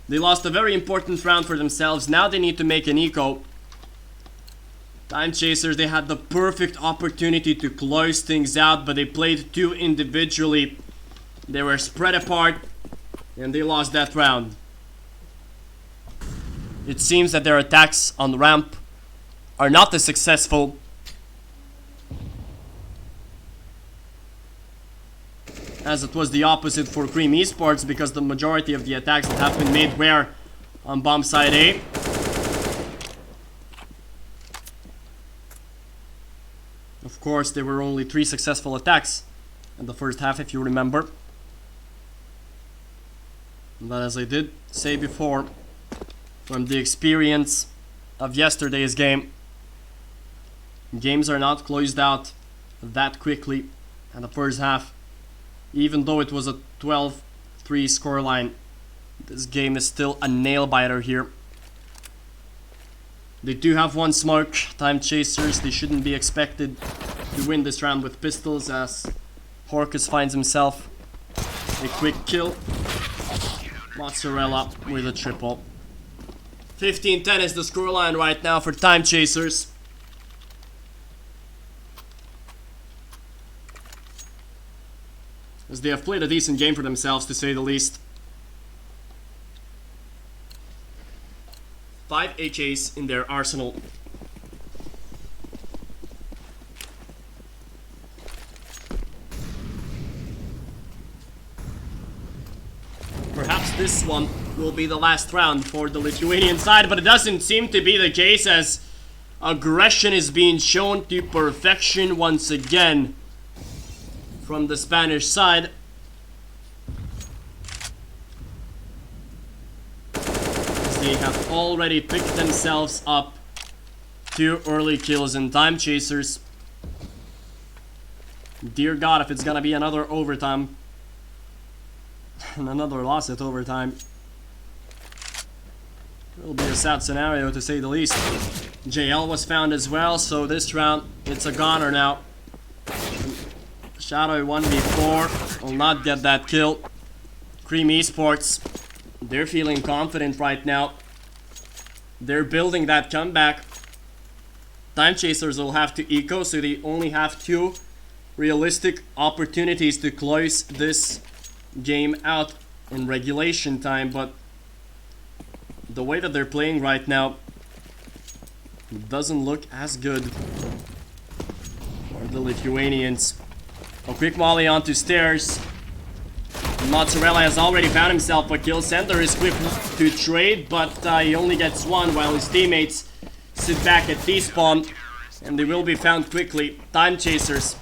They lost a very important round for themselves. Now they need to make an eco. Time Chasers, they had the perfect opportunity to close things out, but they played too individually. They were spread apart, and they lost that round. It seems that their attacks on the ramp are not as successful as it was the opposite for Cream eSports, because the majority of the attacks that have been made were on bomb side A. Of course, there were only 3 successful attacks in the first half, if you remember. But as I did say before, from the experience of yesterday's game, games are not closed out that quickly in the first half. Even though it was a 12-3 scoreline, this game is still a nail-biter here. They do have one smoke, Time Chasers. They shouldn't be expected to win this round with pistols, as Horkus finds himself a quick kill. Mozzarella with a triple. 15-10 is the scoreline right now for Time Chasers. As they have played a decent game for themselves, to say the least. 5 HAs in their arsenal. Perhaps this one will be the last round for the Lithuanian side, but it doesn't seem to be the case, as aggression is being shown to perfection once again from the Spanish side. As they have already picked themselves up 2 early kills in Time Chasers. Dear God, if it's gonna be another overtime and another loss at overtime, it'll be a sad scenario, to say the least. JL was found as well, so this round it's a goner now. Shadow 1v4 will not get that kill. Cream eSports, they're feeling confident right now. They're building that comeback. Timechasers will have to eco, so they only have 2 realistic opportunities to close this game out in regulation time, but the way that they're playing right now doesn't look as good for the Lithuanians. A quick volley onto stairs. Mozzarella has already found himself a kill. Sender is quick to trade, but he only gets 1 while his teammates sit back at T-spawn, and they will be found quickly. Timechasers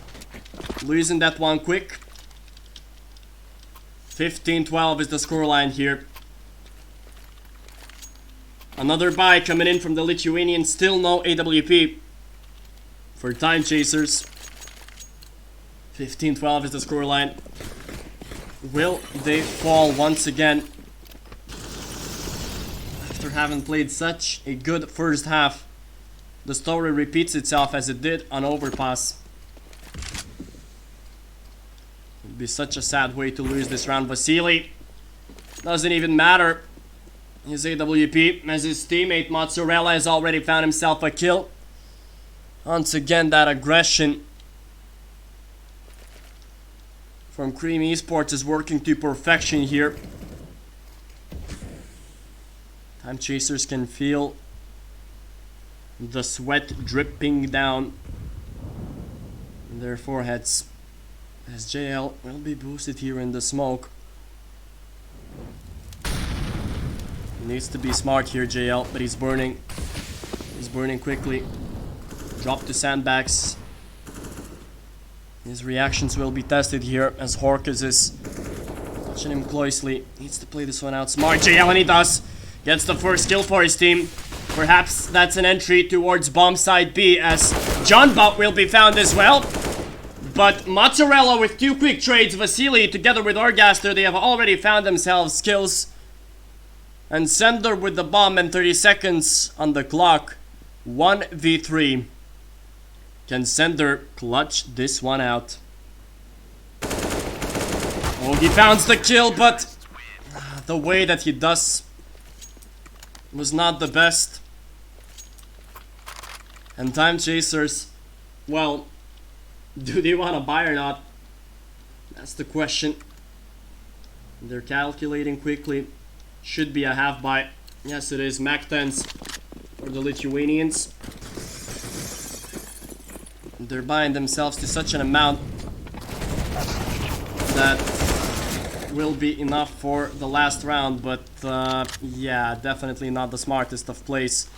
losing that one quick. 15-12 is the scoreline here. Another buy coming in from the Lithuanians. Still no AWP for Timechasers. 15-12 is the scoreline. Will they fall once again after having played such a good first half? The story repeats itself as it did on Overpass. It'd be such a sad way to lose this round. Vasily doesn't even matter his AWP, as his teammate Mozzarella has already found himself a kill. Once again, that aggression from Cream eSports is working to perfection here. Timechasers can feel the sweat dripping down their foreheads as JL will be boosted here in the smoke. Needs to be smart here, JL, but he's burning. He's burning quickly. Drop to sandbags. His reactions will be tested here as Horkus is watching him closely. Needs to play this one out smart. JL, and he does. Gets the first kill for his team. Perhaps that's an entry towards bomb side B, as John Bot will be found as well. But Mozzarella with 2 quick trades. Vasily together with Orgaster, they have already found themselves kills. And Sender with the bomb and 30 seconds on the clock. 1v3. Can Sender clutch this one out? Oh, he founds the kill, but the way that he does was not the best. And Timechasers, well, do they want to buy or not? That's the question. They're calculating quickly. Should be a half buy. Yes, it is. Mac 10s for the Lithuanians. They're buying themselves to such an amount that will be enough for the last round, but yeah, definitely not the smartest of plays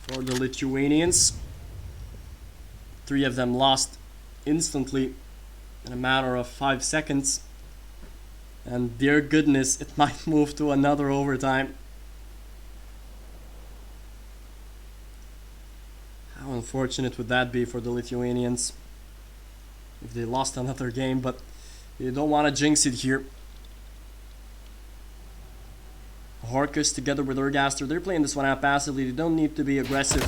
for the Lithuanians. 3 of them lost instantly in a matter of 5 seconds, and dear goodness, it might move to another overtime. How unfortunate would that be for the Lithuanians if they lost another game, but you don't want to jinx it here. Horkus together with Urgaster, they're playing this one out passively. They don't need to be aggressive.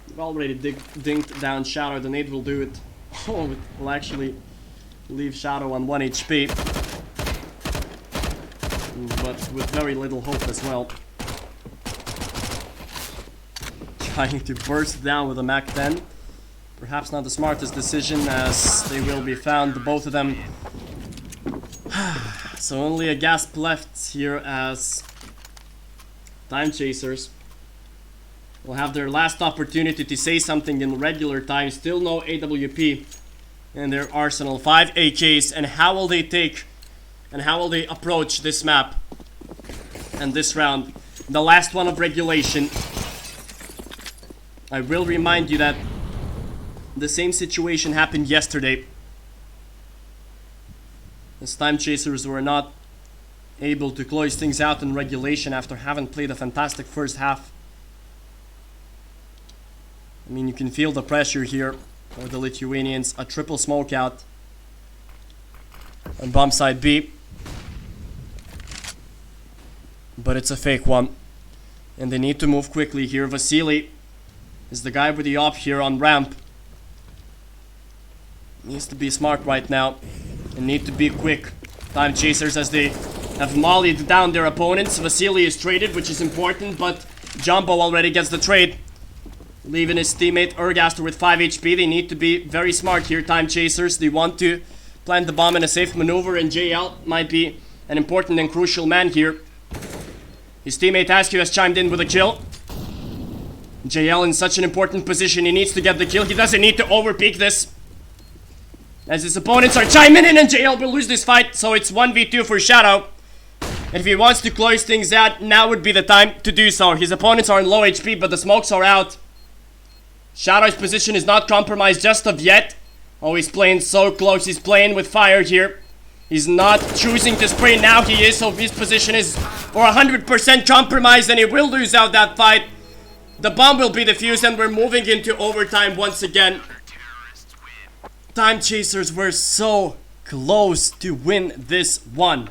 They've already dinked down Shadow. The nade will do it. Oh, it will actually leave Shadow on 1 HP. But with very little hope as well. Trying to burst down with a Mac 10. Perhaps not the smartest decision, as they will be found, both of them. So only a gasp left here, as Timechasers will have their last opportunity to say something in regular time. Still no AWP in their arsenal. 5 AKs, and how will they take and how will they approach this map and this round? The last one of regulation. I will remind you that the same situation happened yesterday. As Timechasers were not able to close things out in regulation after having played a fantastic first half. I mean, you can feel the pressure here for the Lithuanians. A triple smoke out on bomb side B. But it's a fake one. And they need to move quickly here. Vasily is the guy with the op here on ramp. Needs to be smart right now and need to be quick. Timechasers, as they have mollied down their opponents. Vasily is traded, which is important, but Jumbo already gets the trade. Leaving his teammate Ergaster with 5 HP. They need to be very smart here, Timechasers. They want to plant the bomb in a safe maneuver, and JL might be an important and crucial man here. His teammate Askew has chimed in with a kill. JL in such an important position. He needs to get the kill. He doesn't need to overpeak this, as his opponents are chiming in, and JL will lose this fight. So it's 1v2 for Shadow. And if he wants to close things out, now would be the time to do so. His opponents are in low HP, but the smokes are out. Shadow's position is not compromised just of yet. Oh, he's playing so close. He's playing with fire here. He's not choosing to spray. Now he is, so his position is for 100% compromised, and he will lose out that fight. The bomb will be defused, and we're moving into overtime once again. Timechasers were so close to win this one.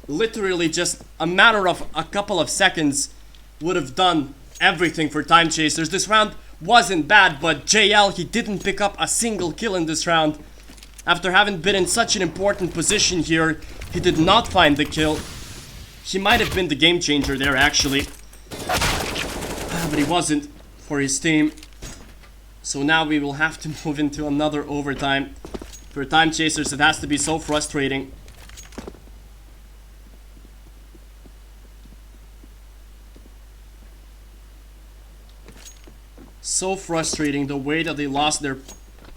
Literally just a matter of a couple of seconds would have done everything for Timechasers. This round wasn't bad, but JL, he didn't pick up a single kill in this round. After having been in such an important position here, he did not find the kill. He might have been the game changer there, actually. But he wasn't for his team. So now we will have to move into another overtime. For Timechasers, it has to be so frustrating. So frustrating the way that they lost their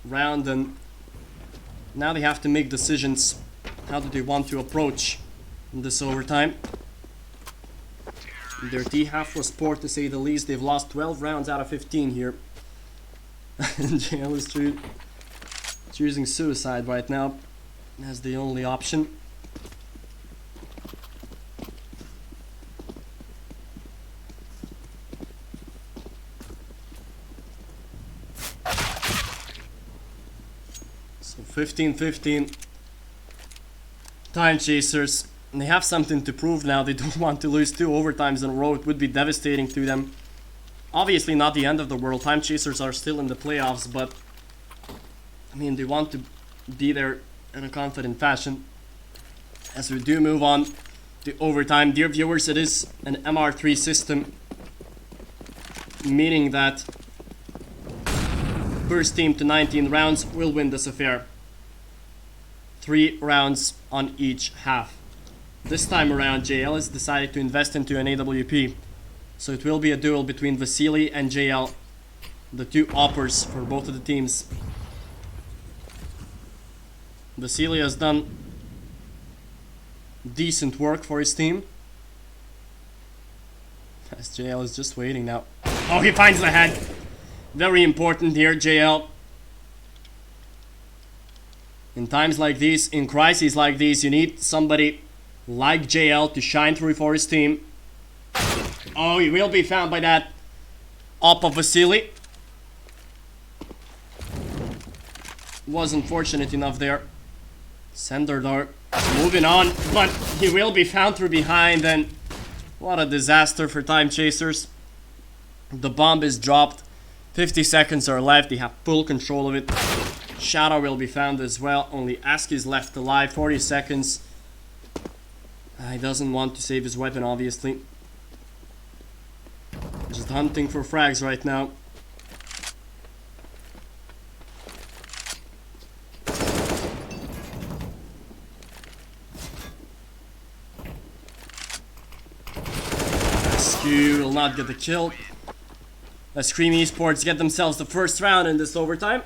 round, and now they have to make decisions. How do they want to approach this overtime? Their T-half was poor, to say the least. They've lost 12 rounds out of 15 here. And JL is choosing suicide right now as the only option. So 15-15. Timechasers. And they have something to prove now. They don't want to lose 2 overtimes in a row. It would be devastating to them. Obviously not the end of the world. Timechasers are still in the playoffs, but I mean, they want to be there in a confident fashion. As we do move on to overtime, dear viewers, it is an MR3 system, meaning that first team to 19 rounds will win this affair. 3 rounds on each half. This time around, JL has decided to invest into an AWP. So it will be a duel between Vasily and JL, the 2 oppers for both of the teams. Vasily has done decent work for his team, as JL is just waiting now. Oh, he finds the head. Very important here, JL. In times like these, in crises like these, you need somebody like JL to shine through for his team. Oh, he will be found by that op of Vasily. Wasn't fortunate enough there. Sender though, moving on, but he will be found through behind, and what a disaster for Timechasers. The bomb is dropped. 50 seconds are left. They have full control of it. Shadow will be found as well. Only Ask is left alive. 40 seconds. He doesn't want to save his weapon, obviously. Just hunting for frags right now. Askew will not get the kill. Let's Scream eSports get themselves the first round in this overtime.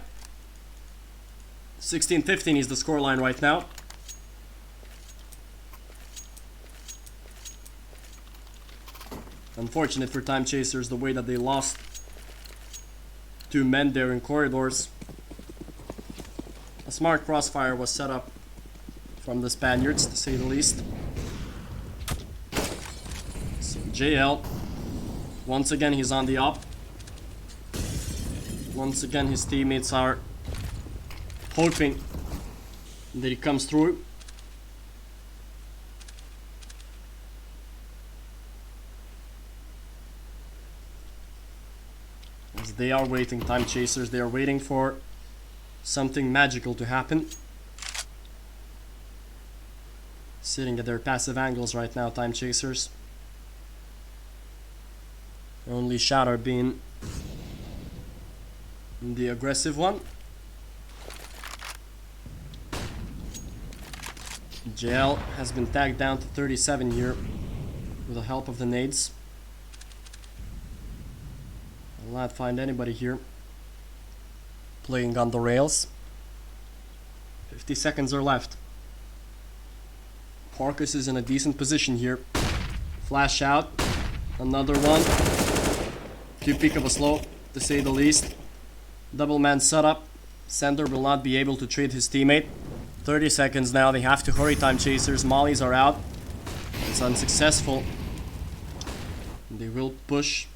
16-15 is the scoreline right now. Unfortunate for Timechasers the way that they lost 2 men there in corridors. A smart crossfire was set up from the Spaniards, to say the least. So JL, once again he's on the op. Once again his teammates are hoping that he comes through. As they are waiting, Timechasers, they are waiting for something magical to happen. Sitting at their passive angles right now, Timechasers. Only Shadow being The aggressive one. JL has been tagged down to 37 here with the help of the nades. I'll not find anybody here playing on the rails. 50 seconds are left. Porkus is in a decent position here. Flash out. Another one. Few peak of a slow, to say the least. Double man setup. Sender will not be able to trade his teammate. 30 seconds now. They have to hurry, Timechasers. Mollies are out. It's unsuccessful. They will push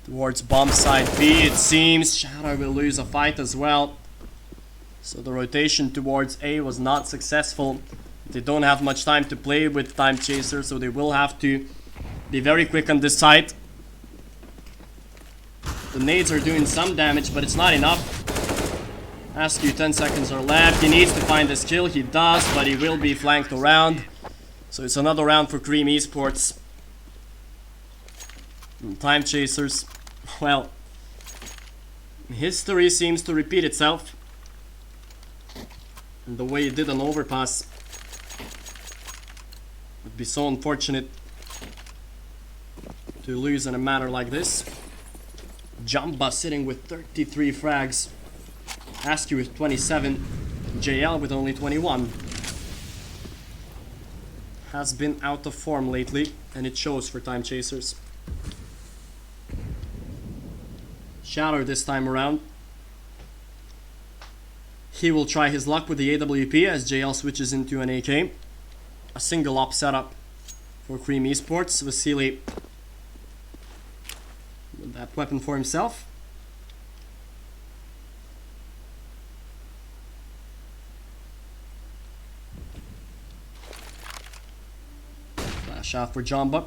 towards bomb side B, it seems. Shadow will lose a fight as well. So the rotation towards A was not successful. They don't have much time to play with Timechasers, so they will have to be very quick on this side. The nades are doing some damage, but it's not enough. Askew, 10 seconds are left. He needs to find his kill. He does, but he will be flanked around. So it's another round for Cream Esports. Timechasers, well, history seems to repeat itself. And the way it did an overpass would be so unfortunate to lose in a manner like this. Jamba sitting with 33 frags. Askew with 27. JL with only 21. Has been out of form lately, and it shows for Timechasers. Shatter this time around. He will try his luck with the AWP as JL switches into an AK. A single op setup for Cream Esports. Vasily with that weapon for himself. Flash out for Jamba.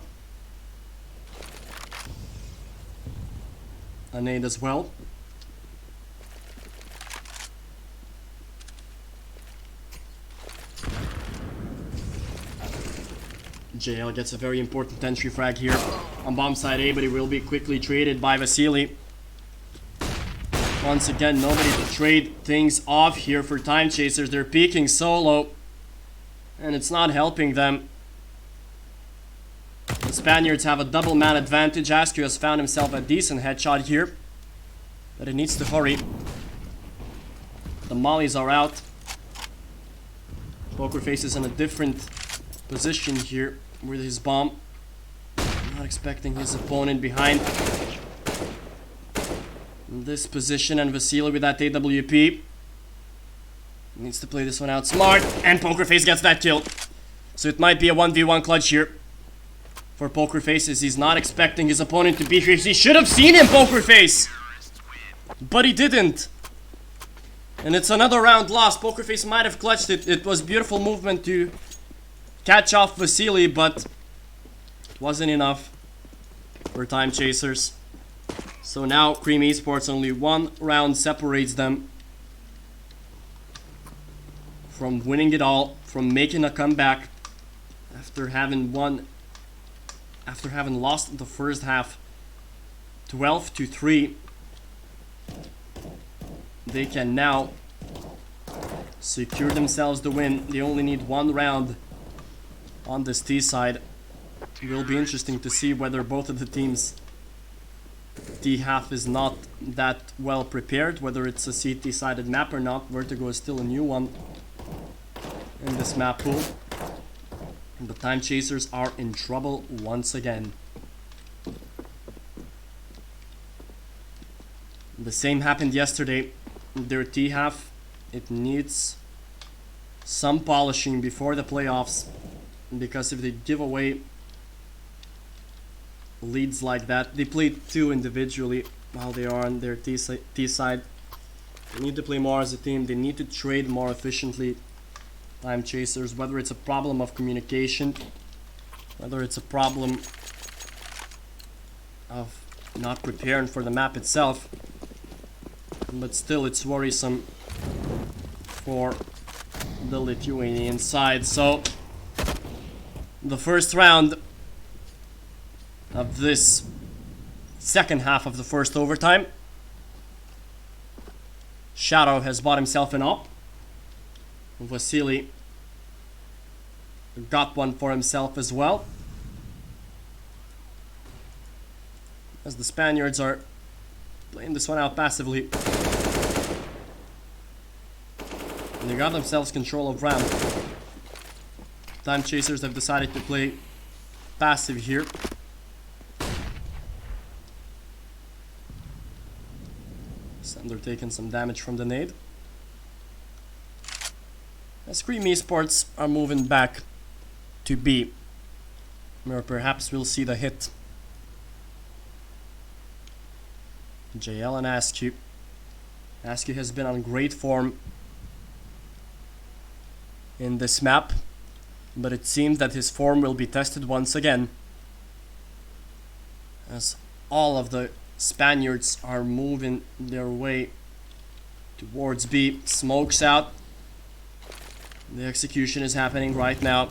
A nade as well. JL gets a very important entry frag here on bomb side A, but he will be quickly traded by Vasily. Once again, nobody to trade things off here for Timechasers. They're peeking solo, and it's not helping them. The Spaniards have a double man advantage. Askew has found himself a decent headshot here, but it needs to hurry. The mollies are out. Pokerface is in a different position here with his bomb. Not expecting his opponent behind in this position, and Vasily with that AWP needs to play this one out smart, and Pokerface gets that kill. So it might be a 1v1 clutch here for Pokerface, as he's not expecting his opponent to be here. He should have seen him, Pokerface, but he didn't. And it's another round lost. Pokerface might have clutched it. It was beautiful movement to catch off Vasily, but it wasn't enough for Timechasers. So now Cream Esports, only one round separates them from winning it all, from making a comeback after having lost the first half 12-3. They can now secure themselves the win. They only need one round on this T side. It will be interesting to see whether both of the teams' T half is not that well prepared, whether it's a CT sided map or not. Vertigo is still a new one in this map pool. And the Timechasers are in trouble once again. The same happened yesterday. Their T half, it needs some polishing before the playoffs, because if they give away leads like that, they played two individually while they are on their T side. They need to play more as a team. They need to trade more efficiently. Timechasers, whether it's a problem of communication, whether it's a problem of not preparing for the map itself, but still it's worrisome for the Lithuanian side. So the first round of this second half of the first overtime Shadow has bought himself an op. Vasily got one for himself as well. As the Spaniards are playing this one out passively. And they got themselves control of ramp. Timechasers have decided to play passive here. Sender taking some damage from the nade. As Cream eSports are moving back to B, where perhaps we'll see the hit. JL and Askew. Askew has been on great form in this map, but it seems that his form will be tested once again, as all of the Spaniards are moving their way towards B. Smokes out. The execution is happening right now.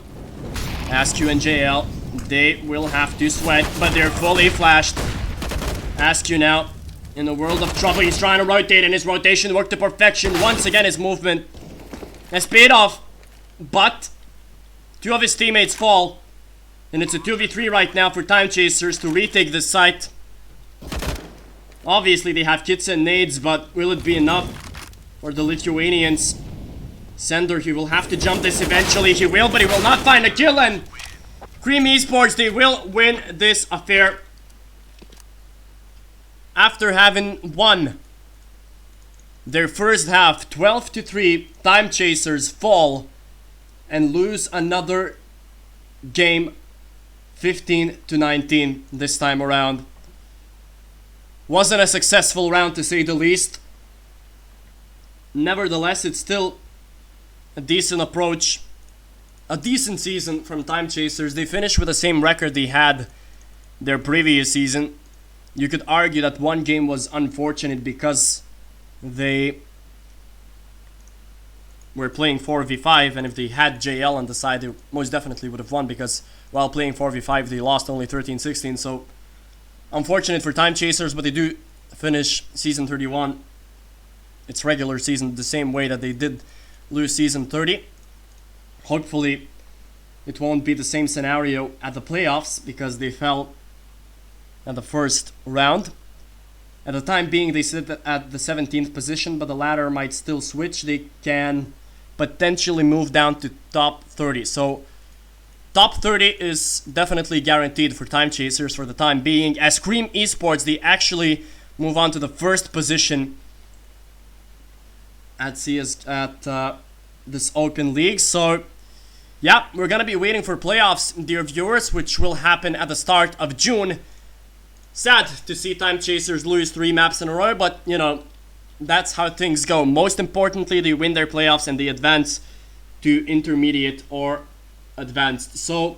Askew and JL, they will have to sweat, but they're fully flashed. Askew now in the world of trouble. He's trying to rotate, and his rotation worked to perfection. Once again, his movement has paid off, but two of his teammates fall, and it's a 2v3 right now for Timechasers to retake this site. Obviously, they have kits and nades, but will it be enough for the Lithuanians? Sender, he will have to jump this eventually. He will, but he will not find a kill, and Cream eSports, they will win this affair after having won their first half 12-3. Timechasers fall and lose another game 15-19 this time around. Wasn't a successful round, to say the least. Nevertheless, it's still a decent approach, a decent season from Timechasers. They finished with the same record they had their previous season. You could argue that one game was unfortunate because they were playing 4v5, and if they had JL on the side, they most definitely would have won, because while playing 4v5 they lost only 13-16. So unfortunate for Timechasers, but they do finish season 31, its regular season, the same way that they did lose season 30. Hopefully it won't be the same scenario at the playoffs, because they fell at the first round. At the time being, they sit at the 17th position, but the ladder might still switch. They can potentially move down to top 30. So top 30 is definitely guaranteed for Timechasers for the time being. As Cream eSports, they actually move on to the first position at this open league. So yeah, we're gonna be waiting for playoffs, dear viewers, which will happen at the start of June. Sad to see Timechasers lose 3 maps in a row, but you know, that's how things go. Most importantly, they win their playoffs and they advance to intermediate or advanced. So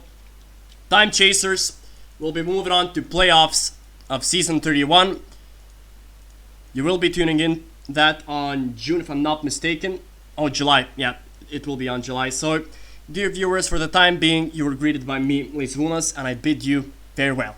Timechasers will be moving on to playoffs of season 31. You will be tuning in that on June, if I'm not mistaken. Oh, July. Yeah, it will be on July. So dear viewers, for the time being, you were greeted by me, Leisvunas, and I bid you farewell.